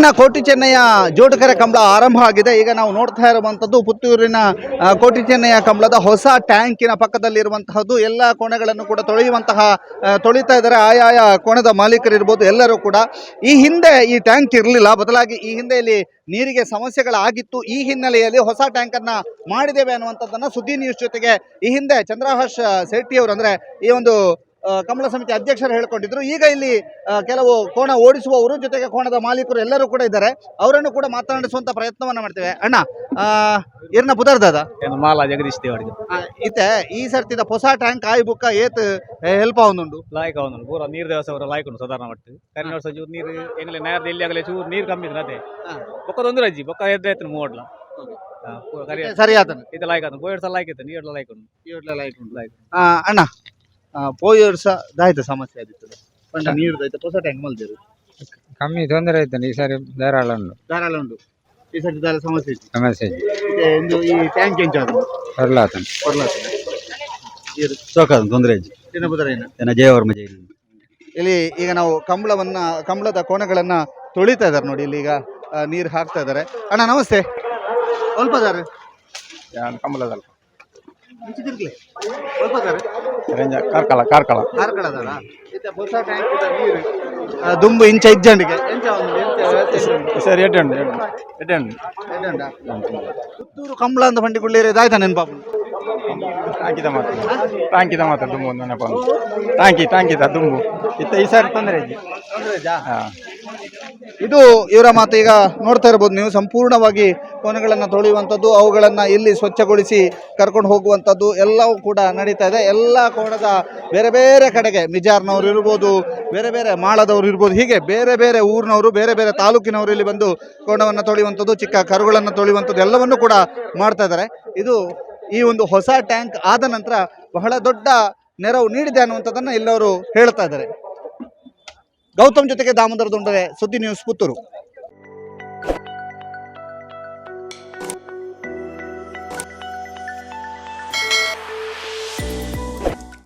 ಪುತ್ತೂರಿನ ಕೋಟಿ ಚೆನ್ನಯ್ಯ ಜೋಡುಕೆರೆ ಕಂಬಳ ಆರಂಭ ಆಗಿದೆ. ಈಗ ನಾವು ನೋಡ್ತಾ ಇರುವಂತದ್ದು ಪುತ್ತೂರಿನ ಕೋಟಿ ಚೆನ್ನಯ್ಯ ಕಂಬಳದ ಹೊಸ ಟ್ಯಾಂಕಿನ ಪಕ್ಕದಲ್ಲಿರುವಂತಹದ್ದು. ಎಲ್ಲ ಕೋಣೆಗಳನ್ನು ಕೂಡ ತೊಳಿತಾ ಇದ್ದಾರೆ. ಆಯಾಯ ಕೋಣದ ಮಾಲೀಕರು ಇರ್ಬೋದು, ಎಲ್ಲರೂ ಕೂಡ. ಈ ಹಿಂದೆ ಈ ಟ್ಯಾಂಕ್ ಇರಲಿಲ್ಲ, ಬದಲಾಗಿ ಈ ಹಿಂದೆ ಇಲ್ಲಿ ನೀರಿಗೆ ಸಮಸ್ಯೆಗಳಾಗಿತ್ತು. ಈ ಹಿನ್ನೆಲೆಯಲ್ಲಿ ಹೊಸ ಟ್ಯಾಂಕ್ ಅನ್ನ ಮಾಡಿದ್ದೇವೆ ಅನ್ನುವಂಥದ್ದನ್ನ ಸುದ್ದಿ ನ್ಯೂಸ್ ಜೊತೆಗೆ ಈ ಹಿಂದೆ ಚಂದ್ರಹಾಸ್ ಶೆಟ್ಟಿ ಅವರು ಅಂದ್ರೆ ಈ ಒಂದು ಕಮಲ ಸಮಿತಿ ಅಧ್ಯಕ್ಷರು ಹೇಳ್ಕೊಂಡಿದ್ರು. ಈಗ ಇಲ್ಲಿ ಕೆಲವು ಕೋಣ ಓಡಿಸುವವರು ಜೊತೆಗೆ ಕೋಣದ ಮಾಲೀಕರು ಎಲ್ಲರೂ ಕೂಡ ಇದ್ದಾರೆ. ಅವರನ್ನು ಕೂಡ ಮಾತನಾಡಿಸುವಂತ ಪ್ರಯತ್ನವನ್ನ ಮಾಡ್ತೇವೆ. ಅಣ್ಣ ಇರ್ನ ಪುದರ್ದಾದ ಮಾಲಾ ಜಗದೀಶ್ ದೇವರಿಗೆ ಇತ್ತೆ ಈ ಸರ್ತಿದ ಹೊಸ ಟ್ಯಾಂಕ್ ಆಯ್ ಬುಕ್ಕ ಏತ್ ಹೆಲ್ಪ್ ಆವೊಂದುಂಡು ಲಾಯ್ಕ್ ಆವೊಂದುಂಡು ಪೂರ ನೀರು ದೇವಸ ಅವರ ಲಾಯ್ಕ್ ಉಂಟು ಸಾಧಾರಣ ಮಟ್ಟ ಕರಿನ ವರ್ಷ ಚೂರು ನೀರು ಎಂಗ್ಲೆ ನೇರದ ಎಲ್ಲಿ ಆಗಲೇ ಚೂರು ನೀರು ಕಮ್ಮಿ ಇದ್ರೆ ಅದೇ ಬೊಕ್ಕದೊಂದು ರಜ್ಜಿ ಬೊಕ್ಕ ಎದ್ರೆ ಆಯ್ತು ಮೂವಡ್ಲ ಸರಿ ಆತನ ಇದು ಲಾಯ್ಕ್ ಆತ ಬೋಯಡ್ ಸಲ ಲಾಯ್ಕ್ ಇತ್ತು ನೀರು ಲಾಯ್ಕ್ ಉಂಟು ಅಣ್ಣ ಪೋಯಿ ವರ್ಷ ದಾಯ್ತ ಸಮಸ್ಯೆ ಆದಿತ್ತು ಪಂಡ ನೀರು ದಾಯ್ತ ಹೊಸ ಟ್ಯಾಂಕ್ ಮಲ್ದೇರು ಕಮ್ಮಿ ತೊಂದರೆ ಆಯ್ತು ಈ ಸಾರಿ ಧಾರಾಳ ಉಂಡು ಈ ಸರ್ತಿ ದಾರ ಸಮಸ್ಯೆ ಇತ್ತು ಸಮಸ್ಯೆ ಒಂದು ಈ ಟ್ಯಾಂಕ್ ಎಂಚ ಬರ್ಲಾತನ ಸೋಕಾದ ತೊಂದರೆ ಜಯವರ್ ಮಜೆ ಇಲ್ಲಿ ಈಗ ನಾವು ಕಂಬಳದ ಕೋಣೆಗಳನ್ನ ತೊಳಿತಾ ಇದಾರೆ ನೋಡಿ. ಇಲ್ಲಿ ಈಗ ನೀರು ಹಾಕ್ತಾ ಇದಾರೆ. ಅಣ್ಣ ನಮಸ್ತೆ. ಸ್ವಲ್ಪ ದಾರೆ ಕಂಬಳದಲ್ಲ ದುಂಬು ಇಂಚ ಇಜ್ಜಂಡಿಗೆ ಪುತ್ತೂರು ಕಂಬಳ ಅಂತ ಪಂಡಿಕೊಳ್ಳಿ ಇದಾಯ್ತಾ ನೆನಪಾಪ ಟಾಂಕಿದ ಮಾತ್ರ ದುಂಬು ಒಂದು ನೆನಪ ಟಾಂಕಿದ ದುಂಬು ಇತ್ತ ಈ ಸಾರಿ ತೊಂದರೆ ಇದು ಇವರ ಮಾತು. ಈಗ ನೋಡ್ತಾ ಇರ್ಬೋದು ನೀವು, ಸಂಪೂರ್ಣವಾಗಿ ಕೋಣೆಗಳನ್ನು ತೊಳೆಯುವಂಥದ್ದು, ಅವುಗಳನ್ನು ಇಲ್ಲಿ ಸ್ವಚ್ಛಗೊಳಿಸಿ ಕರ್ಕೊಂಡು ಹೋಗುವಂಥದ್ದು ಎಲ್ಲವೂ ಕೂಡ ನಡೀತಾ ಇದೆ. ಎಲ್ಲ ಕೋಣದ ಬೇರೆ ಬೇರೆ ಕಡೆಗೆ ಮಿಜಾರ್ನವರು ಇರ್ಬೋದು, ಬೇರೆ ಬೇರೆ ಮಾಳದವರು ಇರ್ಬೋದು, ಹೀಗೆ ಬೇರೆ ಬೇರೆ ಊರಿನವರು, ಬೇರೆ ಬೇರೆ ತಾಲೂಕಿನವರು ಇಲ್ಲಿ ಬಂದು ಕೋಣವನ್ನು ತೊಳೆಯುವಂಥದ್ದು, ಚಿಕ್ಕ ಕರುಗಳನ್ನು ತೊಳೆಯುವಂಥದ್ದು ಎಲ್ಲವನ್ನೂ ಕೂಡ ಮಾಡ್ತಾ ಇದ್ದಾರೆ. ಇದು ಈ ಒಂದು ಹೊಸ ಟ್ಯಾಂಕ್ ಆದ ನಂತರ ಬಹಳ ದೊಡ್ಡ ನೆರವು ನೀಡಿದೆ ಅನ್ನುವಂಥದ್ದನ್ನು ಎಲ್ಲವರು ಹೇಳ್ತಾ ಇದ್ದಾರೆ. ಗೌತಮ್ ಜೊತೆಗೆ ದಾಮೋದರ ದುಂಡರೆ, ಸುದ್ದಿ ನ್ಯೂಸ್, ಪುತ್ತೂರು.